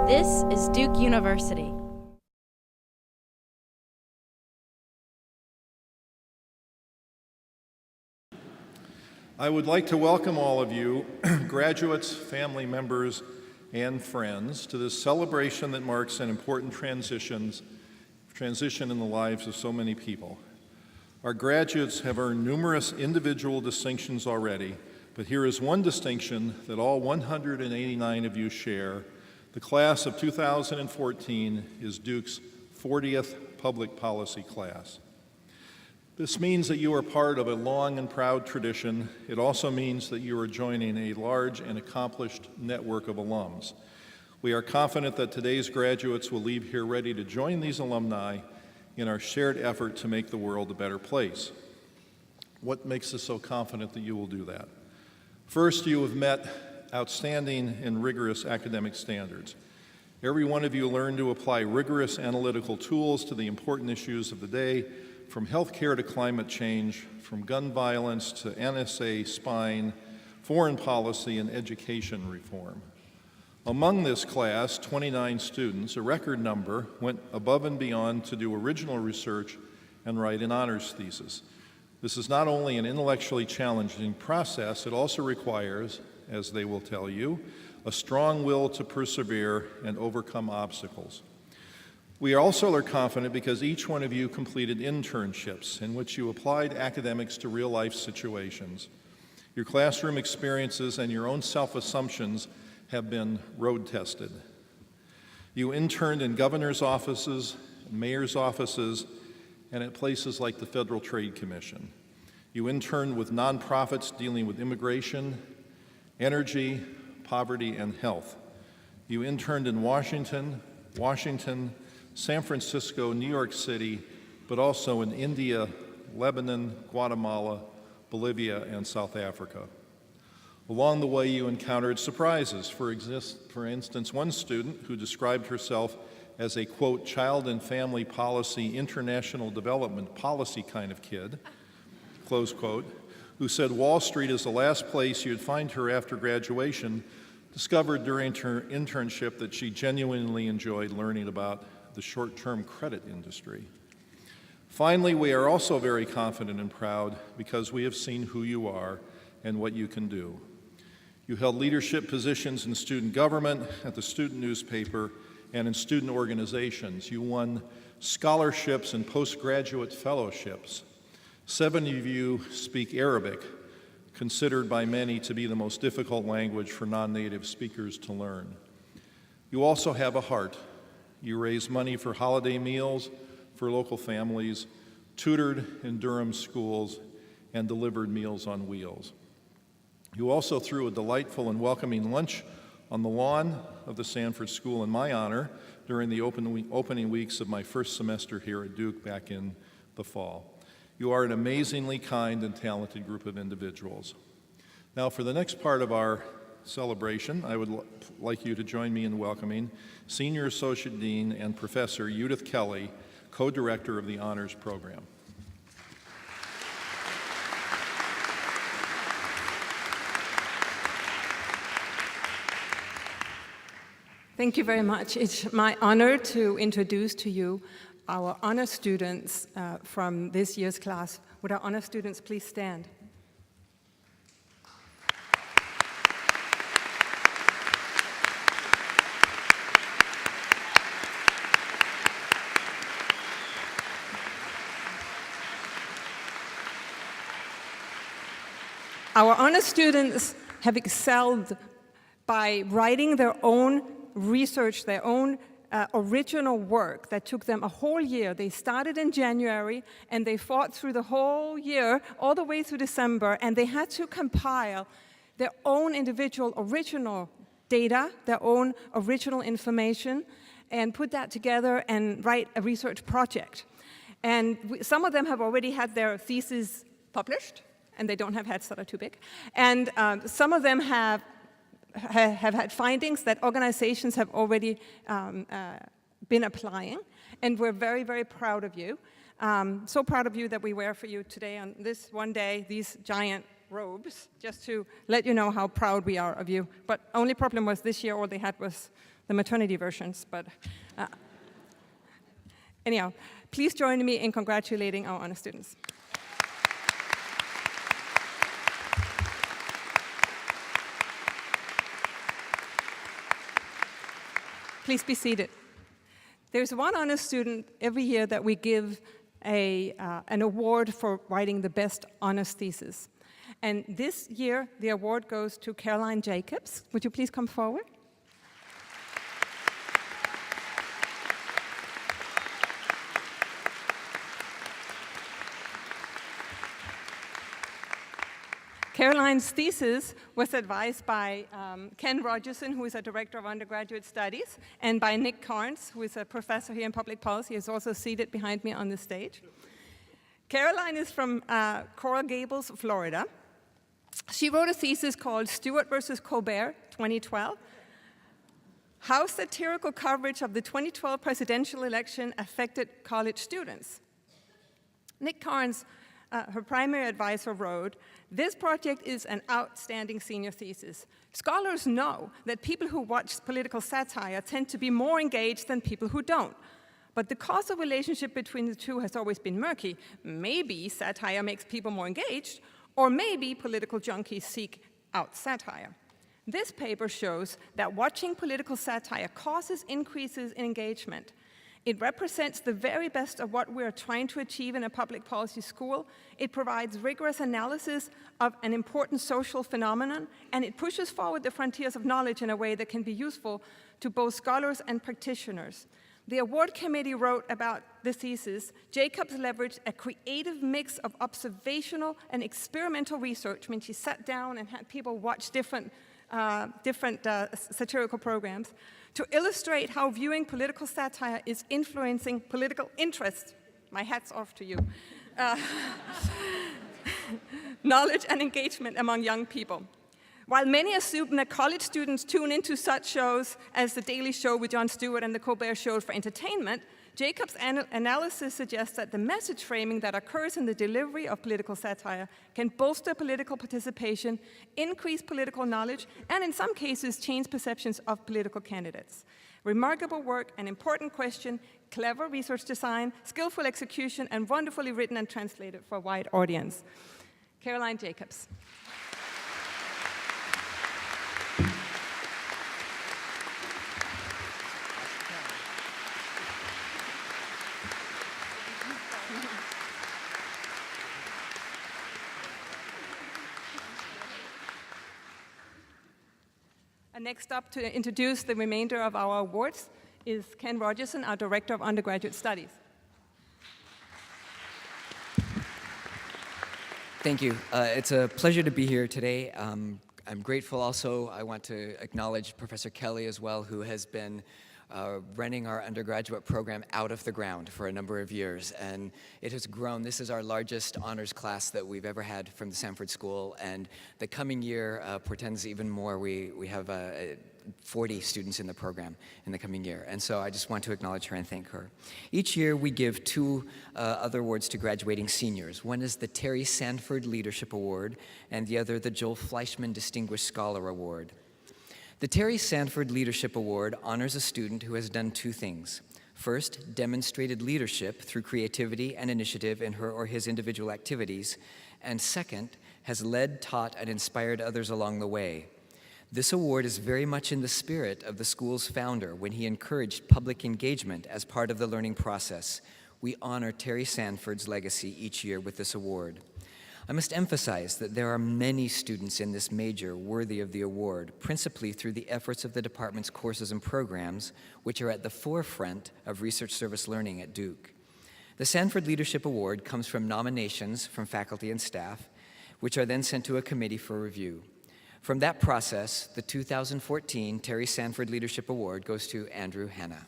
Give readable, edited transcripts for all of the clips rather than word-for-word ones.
This is Duke University. I would like to welcome all of you, graduates, family members, and friends, to this celebration that marks an important transition in the lives of so many people. Our graduates have earned numerous individual distinctions already, but here is one distinction that all 189 of you share. The class of 2014 is Duke's 40th public policy class. This means that you are part of a long and proud tradition. It also means that you are joining a large and accomplished network of alums. We are confident that today's graduates will leave here ready to join these alumni in our shared effort to make the world a better place. What makes us so confident that you will do that? First, you have met outstanding and rigorous academic standards. Every one of you learned to apply rigorous analytical tools to the important issues of the day, from healthcare to climate change, from gun violence to NSA spying, foreign policy, and education reform. Among this class, 29 students, a record number, went above and beyond to do original research and write an honors thesis. This is not only an intellectually challenging process, it also requires, as they will tell you, a strong will to persevere and overcome obstacles. We also are confident because each one of you completed internships in which you applied academics to real-life situations. Your classroom experiences and your own self-assumptions have been road-tested. You interned in governor's offices, mayor's offices, and at places like the Federal Trade Commission. You interned with nonprofits dealing with immigration, energy, poverty, and health. You interned in Washington, San Francisco, New York City, but also in India, Lebanon, Guatemala, Bolivia, and South Africa. Along the way, you encountered surprises. For instance, one student who described herself as a, quote, child and family policy, international development policy kind of kid, close quote, who said Wall Street is the last place you'd find her after graduation, discovered during her internship that she genuinely enjoyed learning about the short-term credit industry. Finally, we are also very confident and proud because we have seen who you are and what you can do. You held leadership positions in student government, at the student newspaper, and in student organizations. You won scholarships and postgraduate fellowships. 7 of you speak Arabic, considered by many to be the most difficult language for non-native speakers to learn. You also have a heart. You raised money for holiday meals for local families, tutored in Durham schools, and delivered Meals on Wheels. You also threw a delightful and welcoming lunch on the lawn of the Sanford School in my honor during the opening weeks of my first semester here at Duke back in the fall. You are an amazingly kind and talented group of individuals. Now, for the next part of our celebration, I would like you to join me in welcoming Senior Associate Dean and Professor Judith Kelley, co-director of the Honors Program. Thank you very much. It's my honor to introduce to you our honor students from this year's class. Would our honor students please stand? Our honor students have excelled by writing their own research, their own original work that took them a whole year. They started in January and they fought through the whole year, all the way through December, and they had to compile their own individual original data, their own original information, and put that together and write a research project. And some of them have already had their thesis published, and they don't have heads that are too big. And some of them have had findings that organizations have already been applying, and we're very, very proud of you. So proud of you that we wear for you today on this one day these giant robes, just to let you know how proud we are of you. But only problem was this year all they had was the maternity versions, but anyhow, please join me in congratulating our honor students. Please be seated. There's one honor student every year that we give an award for writing the best honors thesis. And this year, the award goes to Caroline Jacobs. Would you please come forward? Caroline's thesis was advised by Ken Rogerson, who is a director of undergraduate studies, and by Nick Carnes, who is a professor here in public policy. He is also seated behind me on the stage. Caroline is from Coral Gables, Florida. She wrote a thesis called Stewart versus Colbert, 2012. How satirical coverage of the 2012 presidential election affected college students. Nick Carnes, her primary advisor, wrote, "This project is an outstanding senior thesis. Scholars know that people who watch political satire tend to be more engaged than people who don't. But the causal relationship between the two has always been murky. Maybe satire makes people more engaged, or maybe political junkies seek out satire. This paper shows that watching political satire causes increases in engagement. It represents the very best of what we are trying to achieve in a public policy school. It provides rigorous analysis of an important social phenomenon, and it pushes forward the frontiers of knowledge in a way that can be useful to both scholars and practitioners." The award committee wrote about the thesis, "Jacobs leveraged a creative mix of observational and experimental research." I mean, she sat down and had people watch different satirical programs to illustrate how viewing political satire is influencing political interest. My hat's off to you. Knowledge and engagement among young people. While many assume that college students tune into such shows as The Daily Show with Jon Stewart and The Colbert Show for entertainment, Jacobs' analysis suggests that the message framing that occurs in the delivery of political satire can bolster political participation, increase political knowledge, and in some cases change perceptions of political candidates. Remarkable work, an important question, clever research design, skillful execution, and wonderfully written and translated for a wide audience. Caroline Jacobs. Next up to introduce the remainder of our awards is Ken Rogerson, our Director of Undergraduate Studies. Thank you. It's a pleasure to be here today. I'm grateful also. I want to acknowledge Professor Kelley as well, who has been running our undergraduate program out of the ground for a number of years, and it has grown. This is our largest honors class that we've ever had from the Sanford School, and the coming year portends even more. We have 40 students in the program in the coming year, and so I just want to acknowledge her and thank her. Each year we give two other awards to graduating seniors. One is the Terry Sanford Leadership Award, and the other the Joel Fleishman Distinguished Scholar Award. The Terry Sanford Leadership Award honors a student who has done two things. First, demonstrated leadership through creativity and initiative in her or his individual activities, and second, has led, taught, and inspired others along the way. This award is very much in the spirit of the school's founder when he encouraged public engagement as part of the learning process. We honor Terry Sanford's legacy each year with this award. I must emphasize that there are many students in this major worthy of the award, principally through the efforts of the department's courses and programs, which are at the forefront of research service learning at Duke. The Sanford Leadership Award comes from nominations from faculty and staff, which are then sent to a committee for review. From that process, the 2014 Terry Sanford Leadership Award goes to Andrew Hanna.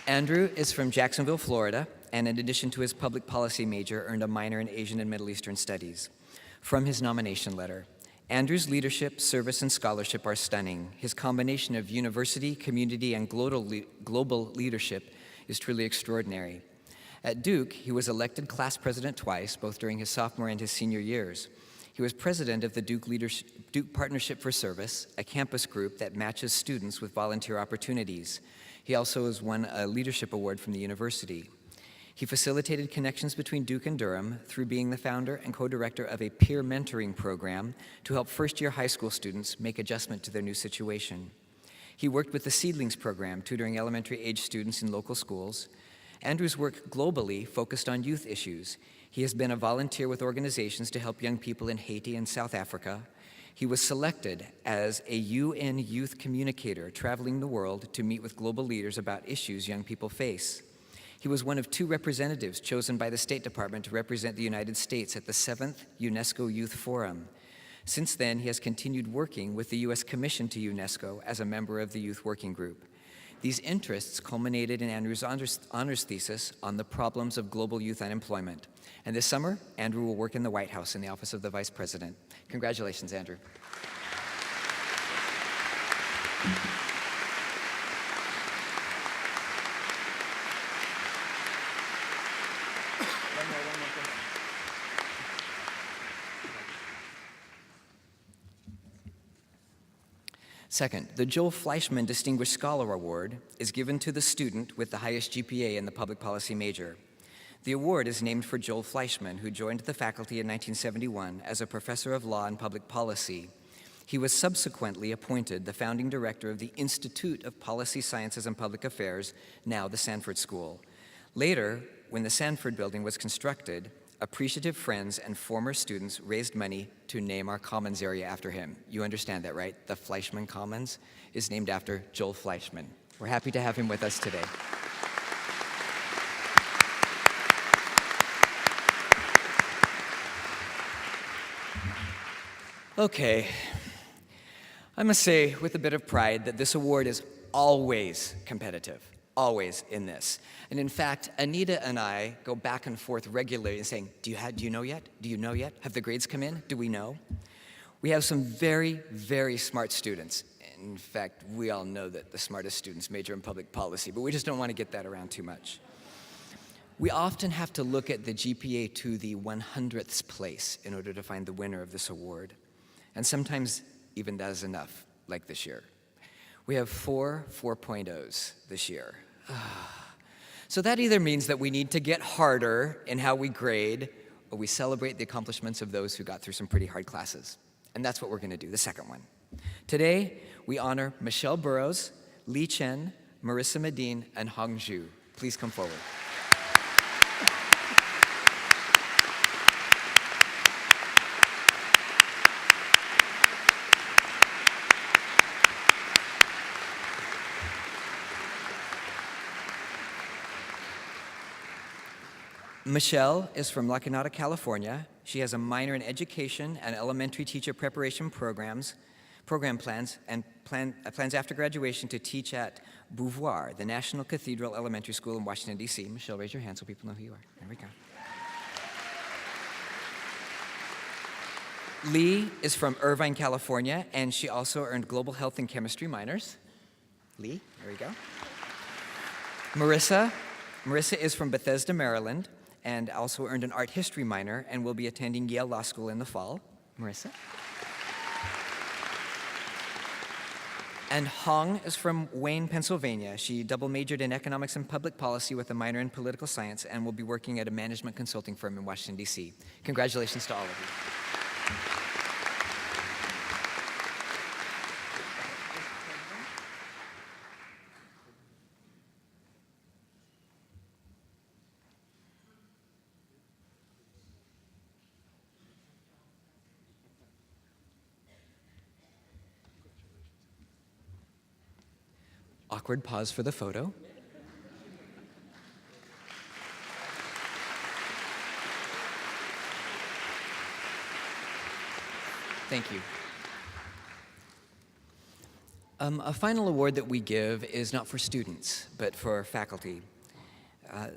Andrew is from Jacksonville, Florida, and in addition to his public policy major, earned a minor in Asian and Middle Eastern Studies. From his nomination letter, Andrew's leadership, service, and scholarship are stunning. His combination of university, community, and global leadership is truly extraordinary. At Duke, he was elected class president twice, both during his sophomore and his senior years. He was president of the Duke Partnership for Service, a campus group that matches students with volunteer opportunities. He also has won a leadership award from the university. He facilitated connections between Duke and Durham through being the founder and co-director of a peer mentoring program to help first-year high school students make adjustment to their new situation. He worked with the Seedlings program, tutoring elementary-age students in local schools. Andrew's work globally focused on youth issues. He has been a volunteer with organizations to help young people in Haiti and South Africa. He was selected as a UN youth communicator, traveling the world to meet with global leaders about issues young people face. He was one of 2 representatives chosen by the State Department to represent the United States at the 7th UNESCO Youth Forum. Since then, he has continued working with the U.S. Commission to UNESCO as a member of the Youth Working Group. These interests culminated in Andrew's honors thesis on the problems of global youth unemployment. And this summer, Andrew will work in the White House in the Office of the Vice President. Congratulations, Andrew. Second, the Joel Fleishman Distinguished Scholar Award is given to the student with the highest GPA in the public policy major. The award is named for Joel Fleishman, who joined the faculty in 1971 as a professor of law and public policy. He was subsequently appointed the founding director of the Institute of Policy Sciences and Public Affairs, now the Sanford School. Later, when the Sanford building was constructed, appreciative friends and former students raised money to name our Commons area after him. You understand that, right? The Fleishman Commons is named after Joel Fleishman. We're happy to have him with us today. Okay, I must say with a bit of pride that this award is always competitive. Always in this. And in fact, Anita and I go back and forth regularly saying, do you know yet? Do you know yet? Have the grades come in? Do we know? We have some very, very smart students. In fact, we all know that the smartest students major in public policy, but we just don't want to get that around too much. We often have to look at the GPA to the 100th place in order to find the winner of this award. And sometimes even that is enough, like this year. We have 4 4.0s this year. So that either means that we need to get harder in how we grade, or we celebrate the accomplishments of those who got through some pretty hard classes. And that's what we're going to do, the second one. Today, we honor Michelle Burrows, Chen, Marissa Medine, and Hong Zhu. Please come forward. Michelle is from La Canada, California. She has a minor in education and elementary teacher preparation program plans, and plans after graduation to teach at Beauvoir, the National Cathedral Elementary School in Washington, D.C. Michelle, raise your hand so people know who you are. There we go. Li is from Irvine, California, and she also earned global health and chemistry minors. Li, there we go. Marissa is from Bethesda, Maryland, and also earned an art history minor and will be attending Yale Law School in the fall. Marissa. And Hong is from Wayne, Pennsylvania. She double majored in economics and public policy with a minor in political science and will be working at a management consulting firm in Washington, D.C. Congratulations to all of you. Awkward pause for the photo. Thank you. A final award that we give is not for students, but for faculty.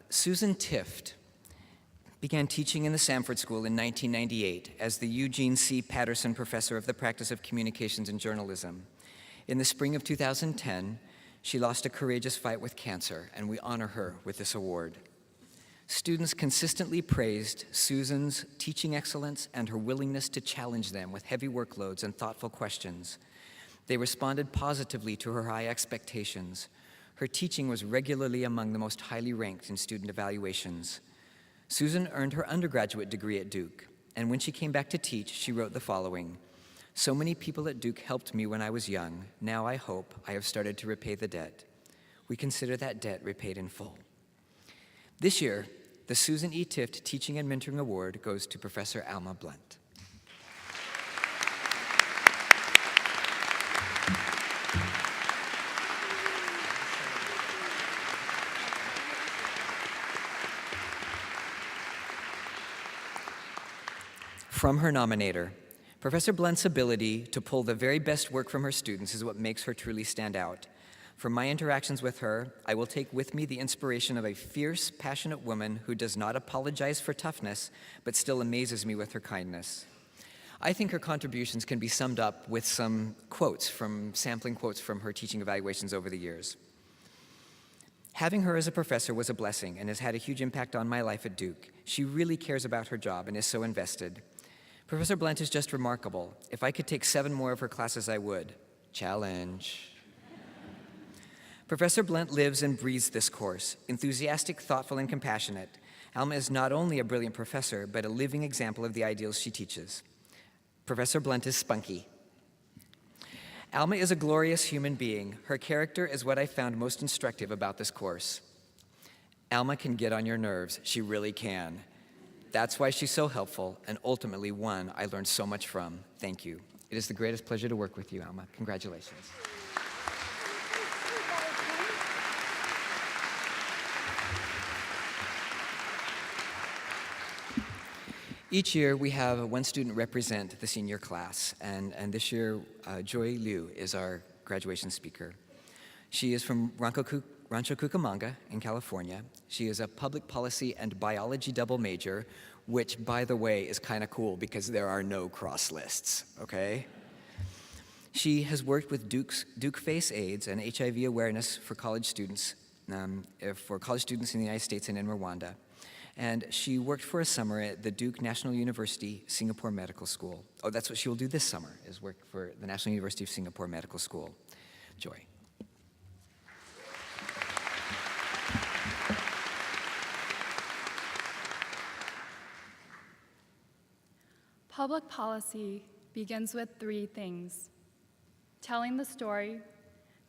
Susan Tifft began teaching in the Sanford School in 1998 as the Eugene C. Patterson Professor of the Practice of Communications and Journalism. In the spring of 2010, She lost a courageous fight with cancer, and we honor her with this award. Students consistently praised Susan's teaching excellence and her willingness to challenge them with heavy workloads and thoughtful questions. They responded positively to her high expectations. Her teaching was regularly among the most highly ranked in student evaluations. Susan earned her undergraduate degree at Duke, and when she came back to teach, she wrote the following: "So many people at Duke helped me when I was young. Now I hope I have started to repay the debt. We consider that debt repaid in full." This year, the Susan E. Tifft Teaching and Mentoring Award goes to Professor Alma Blount. From her nominator, Professor Blount's ability to pull the very best work from her students is what makes her truly stand out. From my interactions with her, I will take with me the inspiration of a fierce, passionate woman who does not apologize for toughness, but still amazes me with her kindness. I think her contributions can be summed up with some sampling quotes from her teaching evaluations over the years. Having her as a professor was a blessing and has had a huge impact on my life at Duke. She really cares about her job and is so invested. Professor Blount is just remarkable. If I could take 7 more of her classes, I would. Challenge. Professor Blount lives and breathes this course, enthusiastic, thoughtful, and compassionate. Alma is not only a brilliant professor, but a living example of the ideals she teaches. Professor Blount is spunky. Alma is a glorious human being. Her character is what I found most instructive about this course. Alma can get on your nerves. She really can. That's why she's so helpful, and ultimately one I learned so much from. Thank you. It is the greatest pleasure to work with you, Alma. Congratulations. Each year, we have one student represent the senior class, and this year, Joy Liu is our graduation speaker. She is from Rancho Cucamonga in California. She is a public policy and biology double major, which, by the way, is kind of cool because there are no cross lists, okay? She has worked with Duke Face AIDS and HIV awareness for college students in the United States and in Rwanda. And she worked for a summer at the Duke National University Singapore Medical School. Oh, that's what she will do this summer, is work for the National University of Singapore Medical School. Joy. Public policy begins with 3 things: telling the story,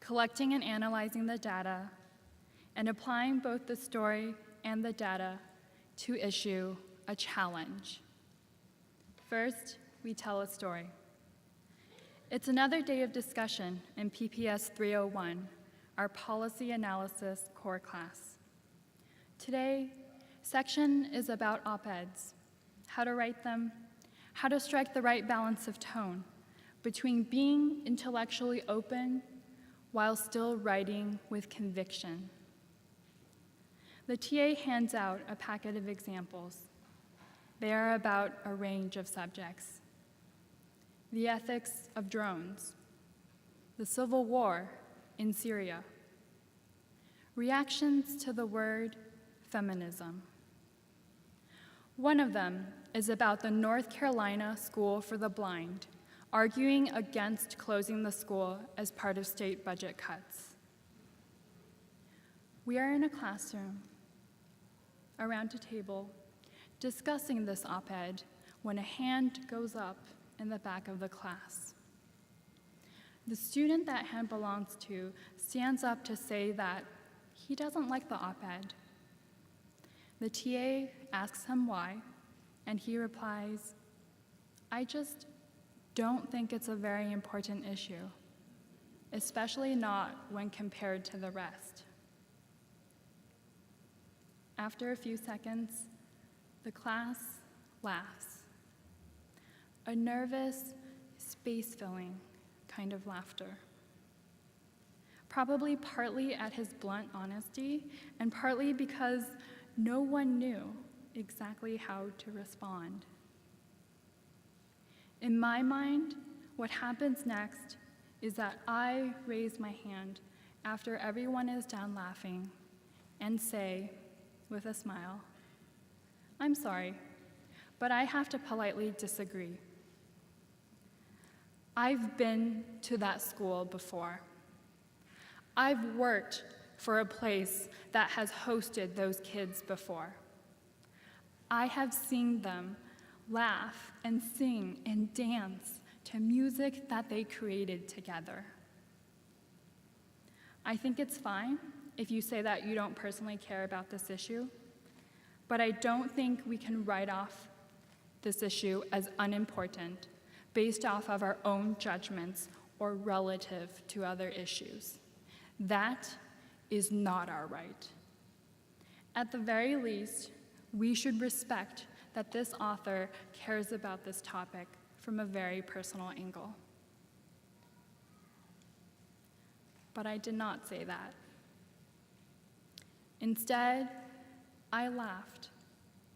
collecting and analyzing the data, and applying both the story and the data to issue a challenge. First, we tell a story. It's another day of discussion in PPS 301, our policy analysis core class. Today, section is about op-eds, how to write them, how to strike the right balance of tone between being intellectually open while still writing with conviction. The TA hands out a packet of examples. They are about a range of subjects: the ethics of drones, the civil war in Syria, reactions to the word feminism. One of them is about the North Carolina School for the Blind, arguing against closing the school as part of state budget cuts. We are in a classroom, around a table, discussing this op-ed when a hand goes up in the back of the class. The student that hand belongs to stands up to say that he doesn't like the op-ed. The TA asks him why, and he replies, "I just don't think it's a very important issue, especially not when compared to the rest." After a few seconds, the class laughs. A nervous, space-filling kind of laughter. Probably partly at his blunt honesty, and partly because no one knew exactly how to respond. In my mind, what happens next is that I raise my hand after everyone is done laughing, and say, with a smile, "I'm sorry, but I have to politely disagree. I've been to that school before. I've worked for a place that has hosted those kids before. I have seen them laugh and sing and dance to music that they created together. I think it's fine if you say that you don't personally care about this issue, but I don't think we can write off this issue as unimportant based off of our own judgments or relative to other issues. That is not our right. At the very least, we should respect that this author cares about this topic from a very personal angle. But I did not say that. Instead, I laughed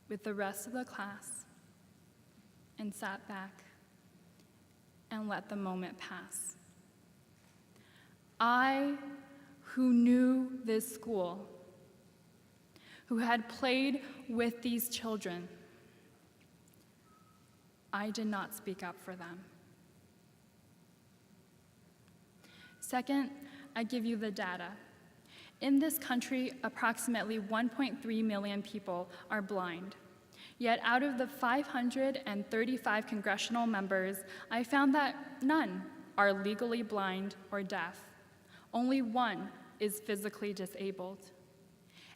with the rest of the class and sat back and let the moment pass. I, who knew this school, who had played with these children, I did not speak up for them. Second, I give you the data. In this country, approximately 1.3 million people are blind. Yet out of the 535 congressional members, I found that none are legally blind or deaf. Only one is physically disabled.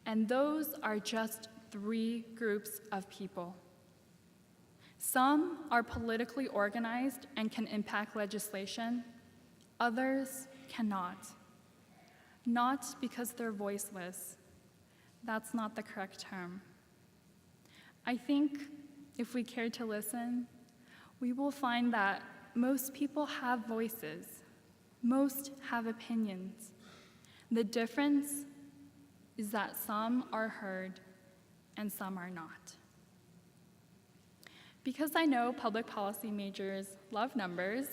And those are just 3 groups of people. Some are politically organized and can impact legislation. Others cannot. Not because they're voiceless. That's not the correct term. I think if we care to listen, we will find that most people have voices. Most have opinions. The difference is that some are heard and some are not. Because I know public policy majors love numbers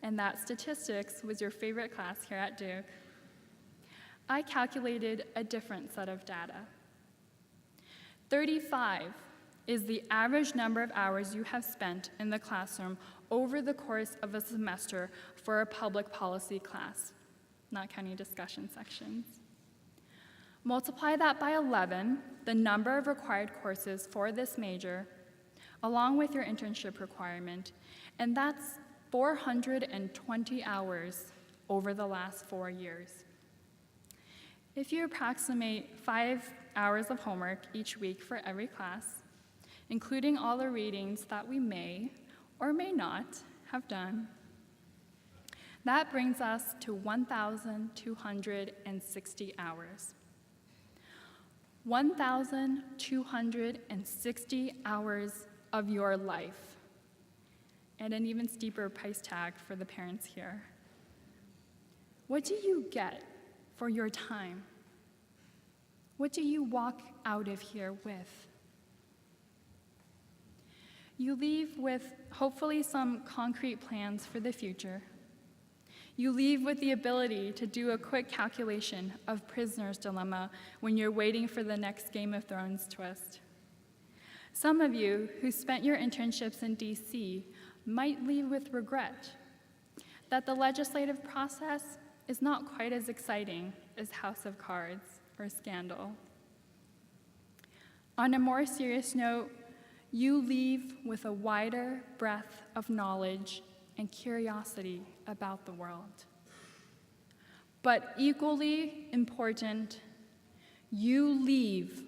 and that statistics was your favorite class here at Duke, I calculated a different set of data. 35 is the average number of hours you have spent in the classroom over the course of a semester for a public policy class, not counting discussion sections. Multiply that by 11, the number of required courses for this major, along with your internship requirement, and that's 420 hours over the last 4 years. If you approximate 5 hours of homework each week for every class, including all the readings that we may or may not have done, that brings us to 1,260 hours. 1,260 hours of your life, and an even steeper price tag for the parents here. What do you get for your time? What do you walk out of here with? You leave with hopefully some concrete plans for the future. You leave with the ability to do a quick calculation of prisoner's dilemma when you're waiting for the next Game of Thrones twist. Some of you who spent your internships in DC might leave with regret that the legislative process is not quite as exciting as House of Cards or Scandal. On a more serious note, you leave with a wider breadth of knowledge and curiosity about the world. But equally important, you leave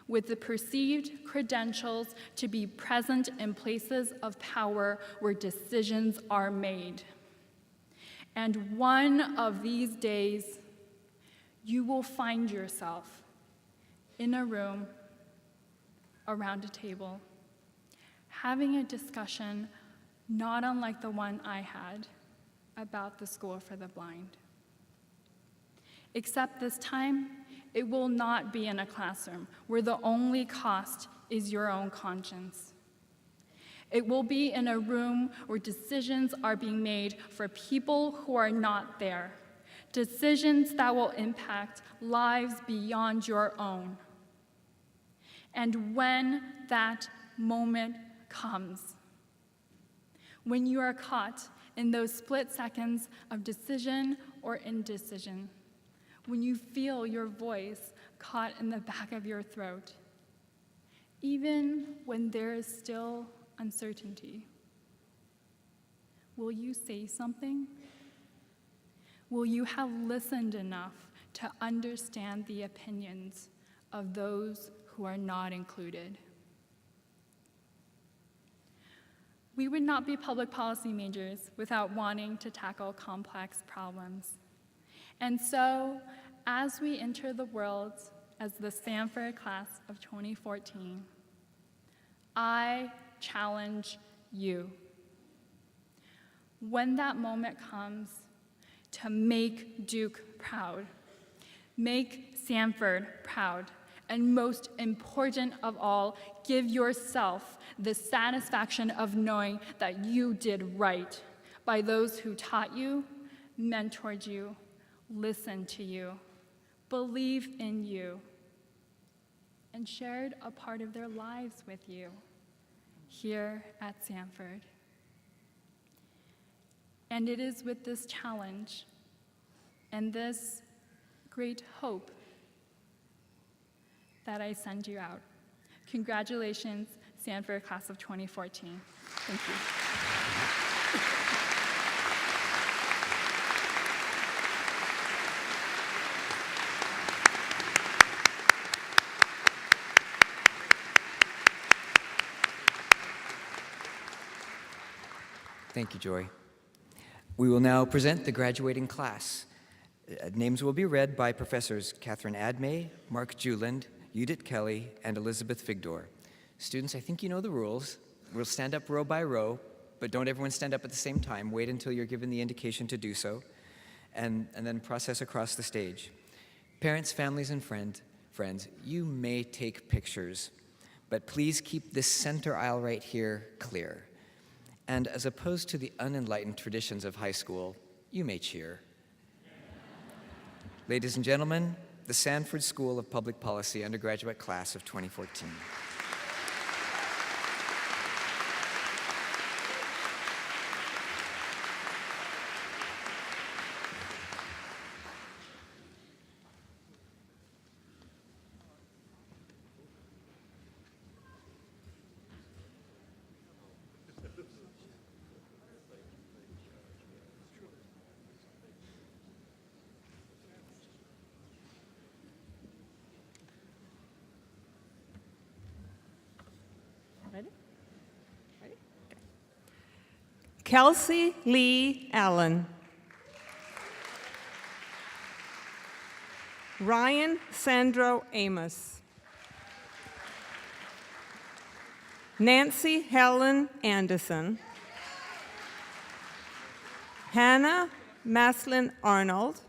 with the perceived credentials to be present in places of power where decisions are made. And one of these days, you will find yourself in a room around a table, having a discussion not unlike the one I had about the School for the Blind. Except this time, it will not be in a classroom where the only cost is your own conscience. It will be in a room where decisions are being made for people who are not there, decisions that will impact lives beyond your own. And when that moment comes, when you are caught in those split seconds of decision or indecision, when you feel your voice caught in the back of your throat, even when there is still uncertainty, will you say something? Will you have listened enough to understand the opinions of those who are not included? We would not be public policy majors without wanting to tackle complex problems. And so, as we enter the world as the Sanford class of 2014, I challenge you, when that moment comes, to make Duke proud, make Sanford proud, and most important of all, give yourself the satisfaction of knowing that you did right by those who taught you, mentored you, listened to you, believed in you, and shared a part of their lives with you here at Sanford. And it is with this challenge and this great hope that I send you out. Congratulations, Sanford class of 2014. Thank you. Thank you, Joy. We will now present the graduating class. Names will be read by Professors Catherine Admay, Mark Juland, Judith Kelley, and Elizabeth Figdor. Students, I think you know the rules. We'll stand up row by row, but don't everyone stand up at the same time. Wait until you're given the indication to do so, and then process across the stage. Parents, families, and friends, you may take pictures, but please keep this center aisle right here clear. And as opposed to the unenlightened traditions of high school, you may cheer. Ladies and gentlemen, the Sanford School of Public Policy undergraduate class of 2014. Kelsey Lee Allen. Ryan Sandro Amos. Nancy Helen Anderson. Hanna Maslin Arnold.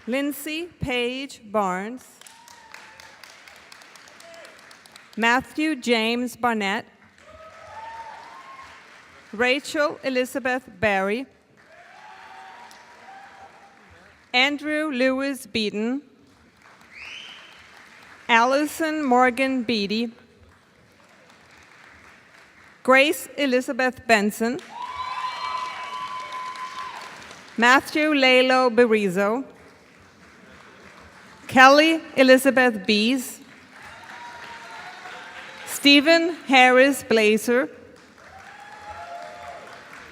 Lindsay Paige Barnes. Matthew James Barnett. Rachel Elizabeth Barry. Andrew Lewis Beaton. Allison Morgan Beatty. Grace Elizabeth Benson. Matthew Lalo Berizzo. Kelly Elizabeth Bees. Stephen Harris Blazer.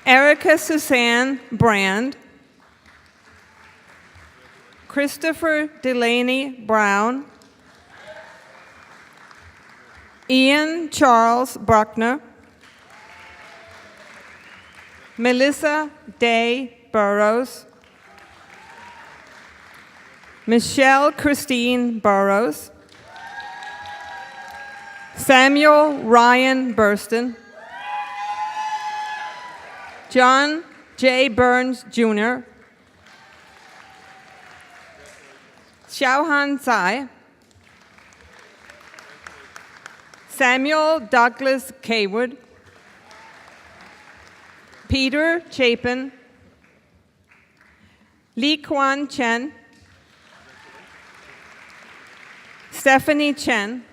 Erica Suzanne Brand. Christopher Delaney Brown. Ian Charles Bruckner. Melissa Day Burrows. Michelle Christine Burrows. Samuel Ryan Burston. John J. Burns, Jr. Xiaohan Tsai. Samuel Douglas Kaywood. Peter Chapin. Li-Kuang Chen, Stephanie Chen,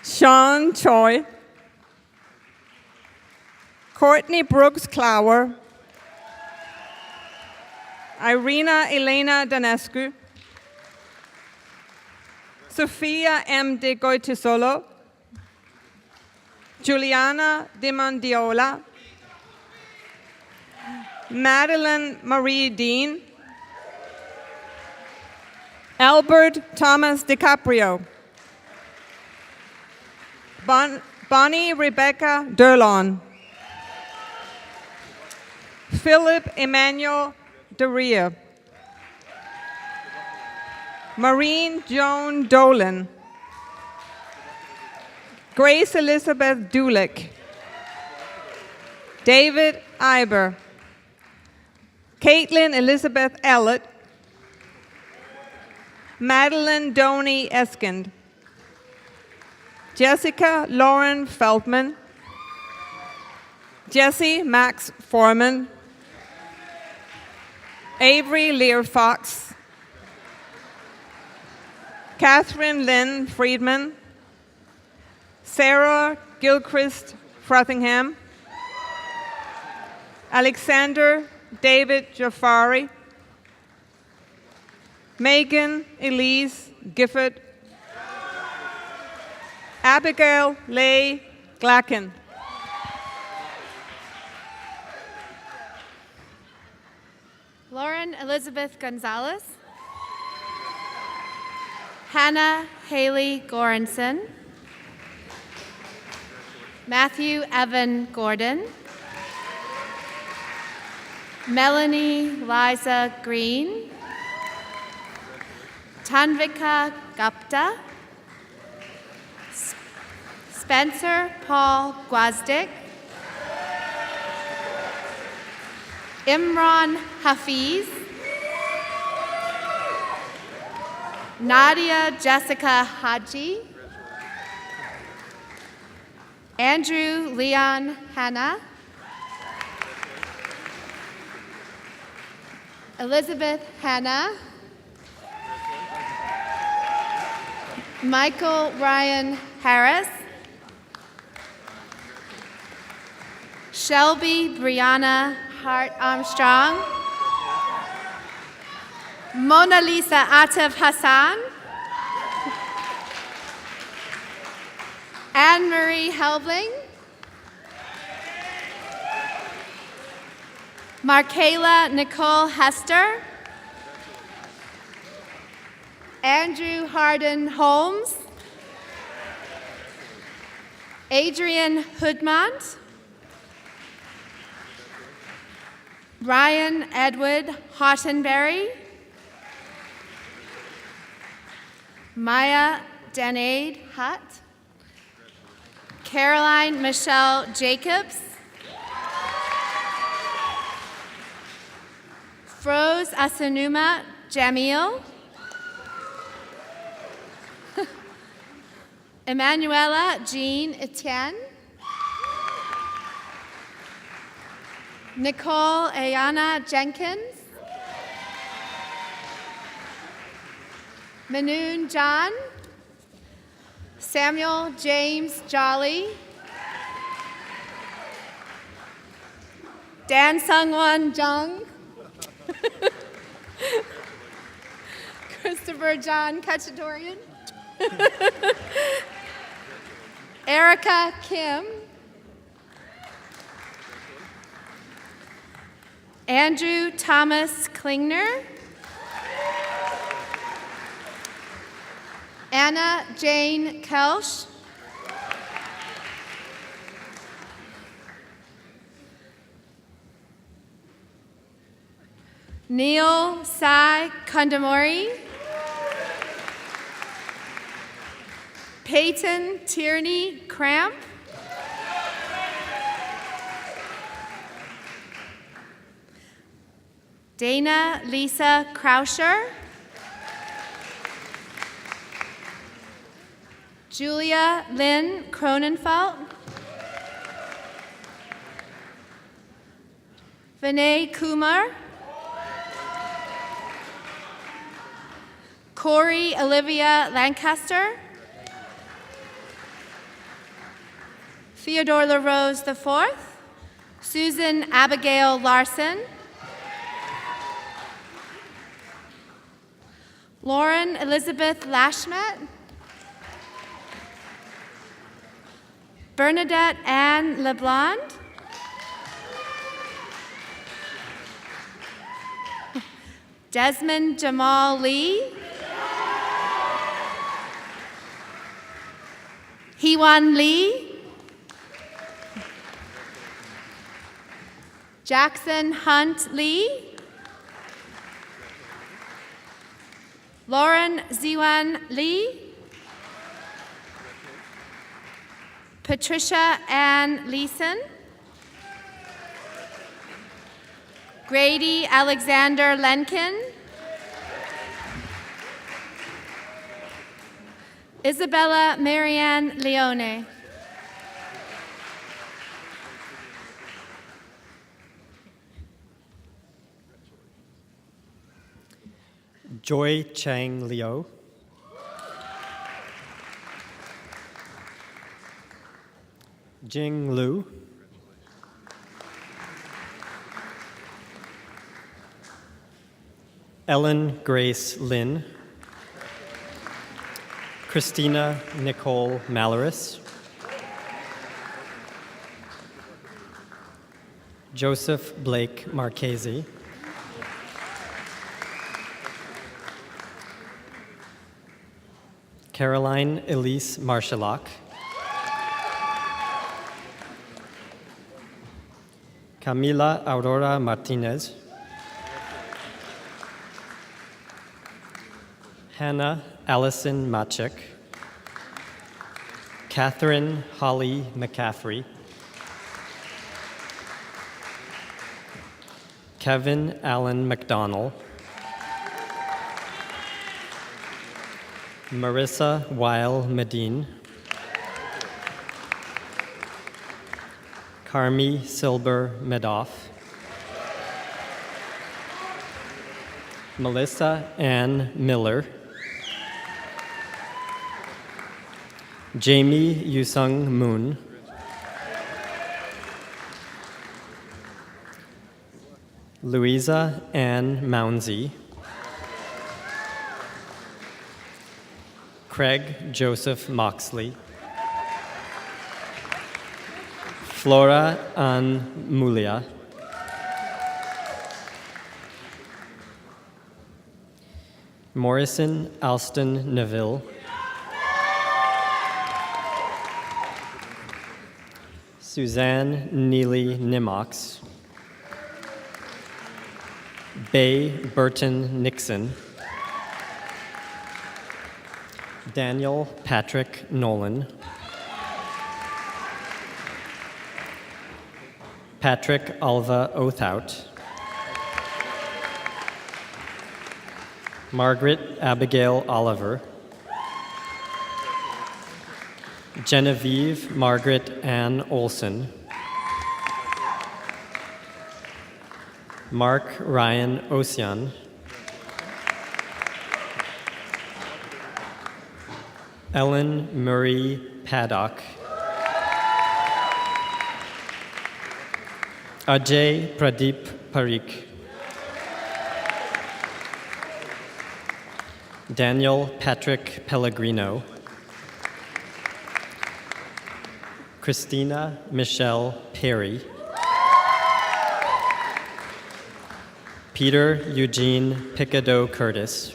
Sean Choi, Courtney Brooks Clower, Irina Elena Danescu, Sofia M. de Goitisolo, Juliana de Mondiola, Madeline Marie Dean, Albert Thomas DiCaprio, Bonnie Rebecca Durlon, Philip Emmanuel Deria, Maureen Joan Dolan, Grace Elizabeth Dulick, David Iber, Caitlin Elizabeth Ellett, Madeline Doney Eskind, Jessica Lauren Feldman, Jesse Max Foreman, Avery Lear Fox, Catherine Lynn Friedman, Sarah Gilchrist Frothingham, Alexander David Jafari, Megan Elise Gifford, Abigail Leigh Glacken, Lauren Elizabeth Gonzalez, Hannah Haley Goranson, Matthew Evan Gordon, Melanie Liza Green, Tanvika Gupta, Spencer Paul Gwazdik, Imran Hafiz, Nadia Jessica Haji, Andrew Leon Hanna, Elizabeth Hanna, Michael Ryan Harris, Shelby Brianna Hart Armstrong, Mona Lisa Atif Hassan, Anne-Marie Helbling, Markayla Nicole Hester, Andrew Harden Holmes, Adrian Hoodmont, Ryan Edward Hottenberry, Maya Danaid Hutt, Caroline Michelle Jacobs, Froze Asanuma Jamil, Emanuela Jean Etienne, Nicole Ayana Jenkins, Manoon John, Samuel James Jolly, Dan Sungwon Jung, Christopher John Kachadorian, Erica Kim, Andrew Thomas Klingner, Anna Jane Kelsch, Neil Sai Kondamori, Peyton Tierney Cramp, Dana Lisa Krauscher, Julia Lynn Cronenfeld, Vinay Kumar, Corey Olivia Lancaster. Theodore LaRose IV. Susan Abigail Larson. Lauren Elizabeth Lashmet. Bernadette Ann LeBlond. Desmond Jamal Lee. Hewan Lee. Jackson Hunt Lee. Lauren Ziwan Lee. Patricia Ann Leeson. Grady Alexander Lenkin. Isabella Marianne Leone. Joy Chang Liu. Jing Lu. Ellen Grace Lin. Christina Nicole Malaris. Joseph Blake Marchese. Caroline Elise Marshallock. Camila Aurora Martinez. Hanna Allison Machik. Catherine Holly McCaffrey. Kevin Allen McDonnell. Marissa Weil Medine. Carmi Silber Medoff. Melissa Ann Miller. Jamie Yusung Moon. Louisa Ann Mounsey. Craig Joseph Moxley. Flora Ann Mulia. Morrison Alston Neville. Suzanne Neely Nimox. Bay Burton Nixon. Daniel Patrick Nolan. Patrick Alva Othout. Margaret Abigail Oliver. Genevieve Margaret Ann Olson. Mark Ryan Osian. Ellen Murray Paddock. Ajay Pradeep Parikh. Daniel Patrick Pellegrino. Christina Michelle Perry. Peter Eugene Picado Curtis.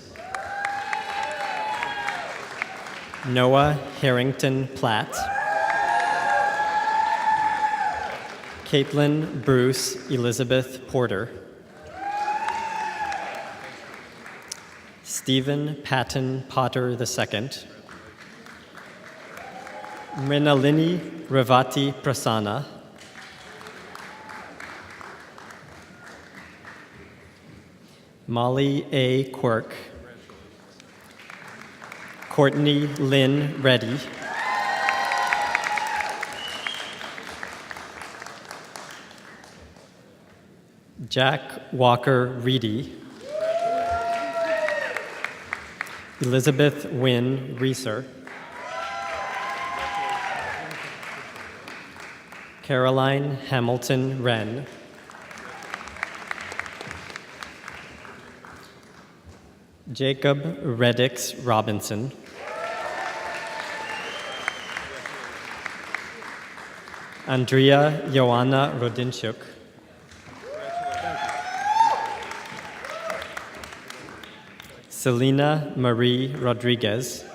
Noah Harrington Platt. Caitlin Bruce Elizabeth Porter. Stephen Patton Potter II. Mrinalini Ravati Prasanna. Molly A. Quirk. Courtney Lynn Reddy. Jack Walker Reedy. Elizabeth Wynne Reeser, Caroline Hamilton Wren, Jacob Reddix Robinson, Andrea Joanna Rodinchuk, Selena Marie Rodriguez,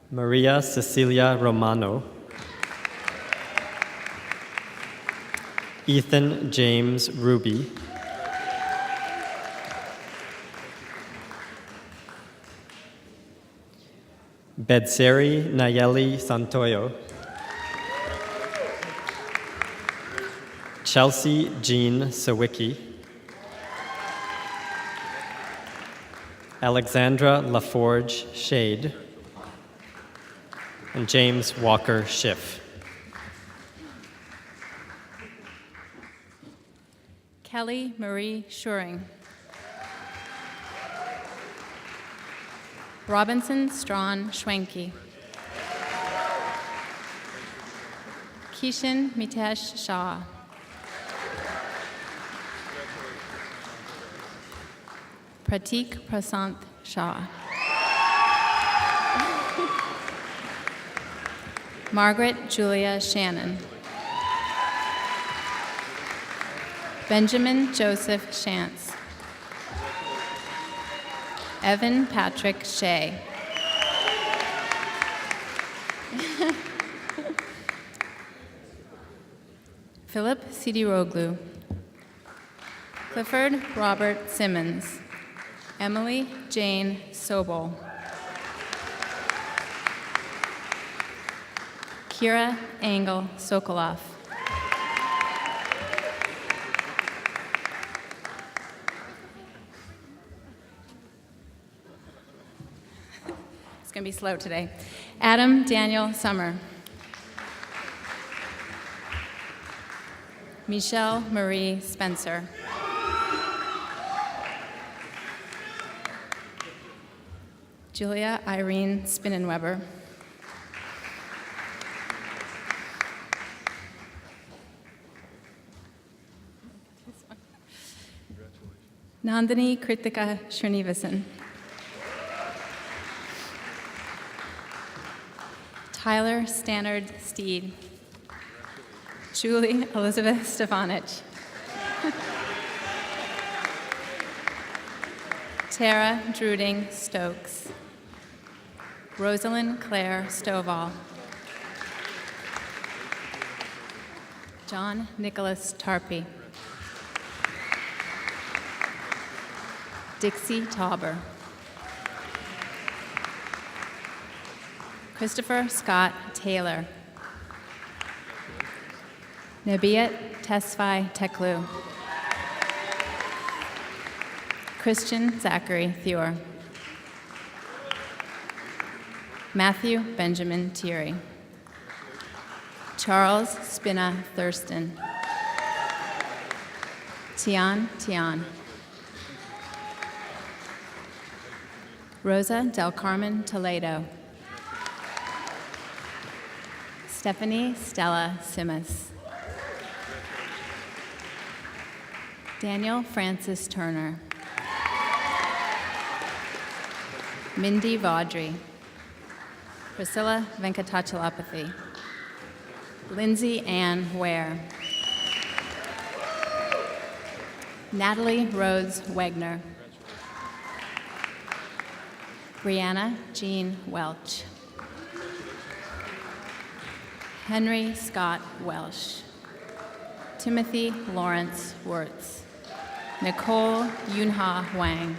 Maria Cecilia Romano, Ethan James Ruby, Bedseri Nayeli Santoyo, Chelsea Jean Sawicki, Alexandra LaForge Shade, and James Walker Schiff. Kelley Marie Schuring. Robinson Strawn Schwenke. Kishan Mitesh Shah. Pratik Prasant Shah. Margaret Julia Shannon. Benjamin Joseph Shantz. Evan Patrick Shea. Philip Sidiroglu. Clifford Robert Simmons. Emily Jane Sobol. Kira Engel Sokolov. It's going to be slow today. Adam Daniel Summer. Michelle Marie Spencer. Julia Irene Spinnenweber. Nandini Kritika Srinivasan. Tyler Stannard Steed. Julie Elizabeth Stefanich. Tara Druding Stokes. Rosalind Claire Stovall. John Nicholas Tarpey. Dixie Tauber. Christopher Scott Taylor. Nabiat Tesfai Teklu. Christian Zachary Thur. Matthew Benjamin Thierry. Charles Spina Thurston. Tian. Rosa Del Carmen Toledo. Stephanie Stella Simas. Daniel Francis Turner. Mindy Vaudry. Priscilla Venkatachalapathy. Lindsay Ann Ware. Natalie Rhodes Wegner. Brianna Jean Welch. Henry Scott Welsh. Timothy Lawrence Wirtz. Nicole Yunha Wang.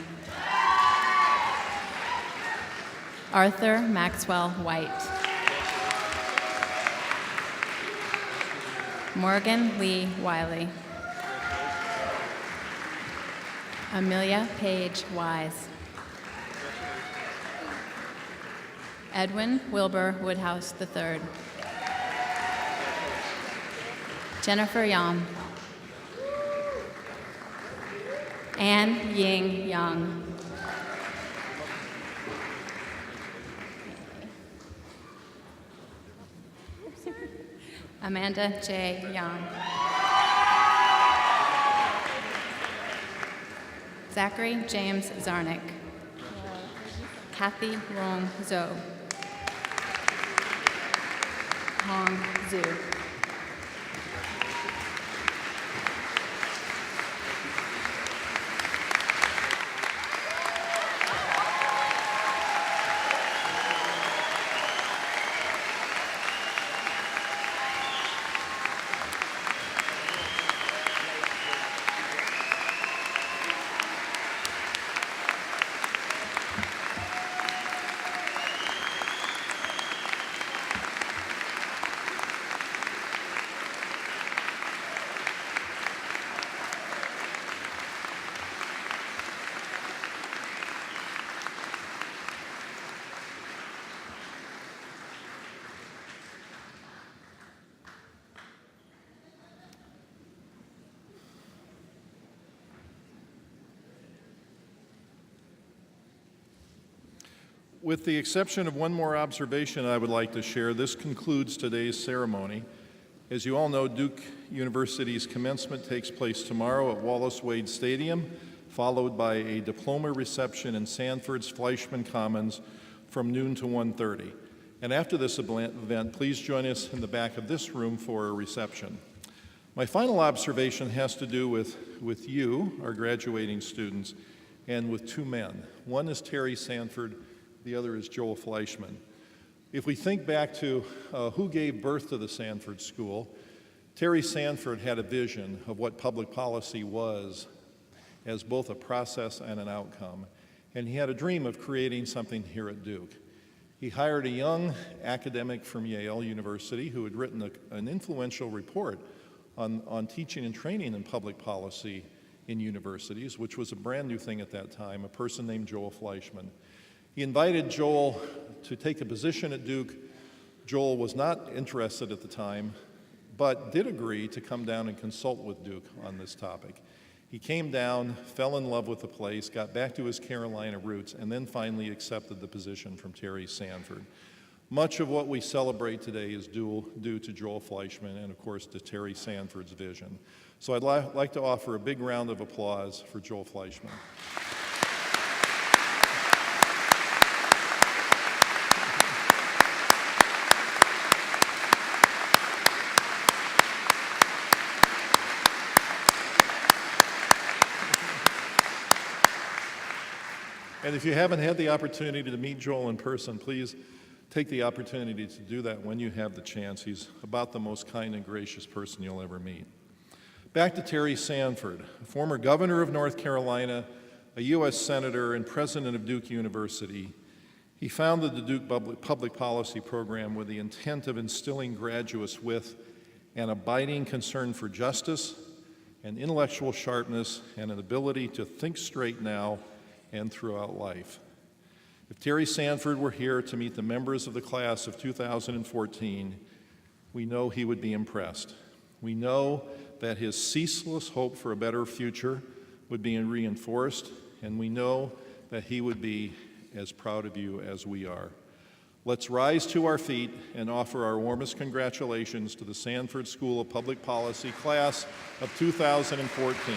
Arthur Maxwell White. Morgan Lee Wiley. Amelia Page Wise. Edwin Wilbur Woodhouse III. Jennifer Yam. Ann Ying Young. Amanda J. Young. Zachary James Zarnick. Kathy Wong Zhou. Hong Zhu. With the exception of one more observation I would like to share, this concludes today's ceremony. As you all know, Duke University's commencement takes place tomorrow at Wallace Wade Stadium, followed by a diploma reception in Sanford's Fleishman Commons from noon to 1:30. And after this event, please join us in the back of this room for a reception. My final observation has to do with you, our graduating students, and with two men. One is Terry Sanford, the other is Joel Fleishman. If we think back to who gave birth to the Sanford School, Terry Sanford had a vision of what public policy was as both a process and an outcome, and he had a dream of creating something here at Duke. He hired a young academic from Yale University who had written an influential report on teaching and training in public policy in universities, which was a brand new thing at that time, a person named Joel Fleishman. He invited Joel to take a position at Duke. Joel was not interested at the time, but did agree to come down and consult with Duke on this topic. He came down, fell in love with the place, got back to his Carolina roots, and then finally accepted the position from Terry Sanford. Much of what we celebrate today is due to Joel Fleishman and, of course, to Terry Sanford's vision. So I'd like to offer a big round of applause for Joel Fleishman. And if you haven't had the opportunity to meet Joel in person, please take the opportunity to do that when you have the chance. He's about the most kind and gracious person you'll ever meet. Back to Terry Sanford, former governor of North Carolina, a U.S. senator, and president of Duke University. He founded the Duke Public Policy Program with the intent of instilling graduates with an abiding concern for justice, an intellectual sharpness, and an ability to think straight now and throughout life. If Terry Sanford were here to meet the members of the class of 2014, we know he would be impressed. We know that his ceaseless hope for a better future would be reinforced, and we know that he would be as proud of you as we are. Let's rise to our feet and offer our warmest congratulations to the Sanford School of Public Policy class of 2014.